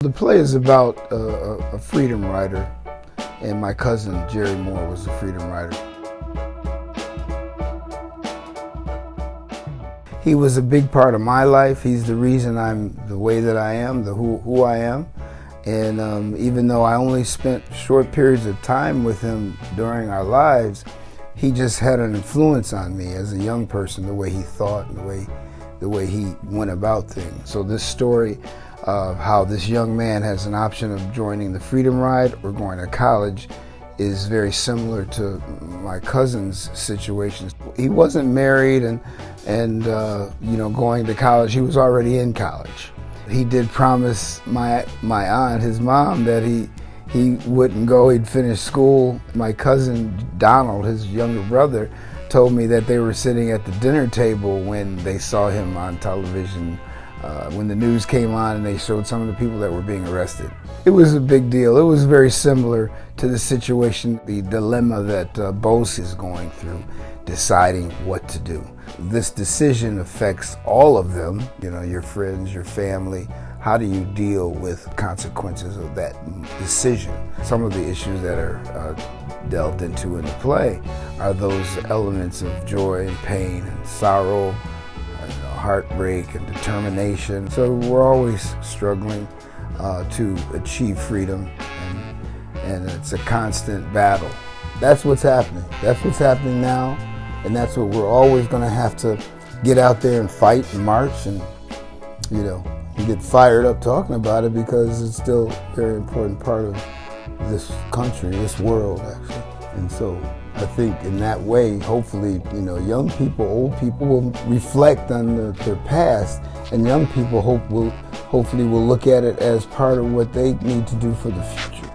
The play is about a freedom rider, and my cousin Jiréh Moore was a freedom rider. He was a big part of my life. He's the reason I'm the way that I am, who I am. And even though I only spent short periods of time with him during our lives, he just had an influence on me as a young person, the way he thought and the way he went about things. So this story of how this young man has an option of joining the Freedom Ride or going to college is very similar to my cousin's situation. He wasn't married and going to college. He was already in college. He did promise my aunt, his mom, that he wouldn't go. He'd finish school. My cousin Donald, his younger brother, told me that they were sitting at the dinner table when they saw him on television. When the news came on and they showed some of the people that were being arrested. It was a big deal. It was very similar to the situation, the dilemma that Bose is going through, deciding what to do. This decision affects all of them, your friends, your family. How do you deal with consequences of that decision? Some of the issues that are delved into in the play are those elements of joy and pain and sorrow, heartbreak and determination. So we're always struggling to achieve freedom, and it's a constant battle. That's what's happening. That's what's happening now, and that's what we're always going to have to get out there and fight and march and, get fired up talking about it, because it's still a very important part of this country, this world, actually. And so I think in that way, hopefully, young people, old people will reflect on their past, and young people hopefully will look at it as part of what they need to do for the future.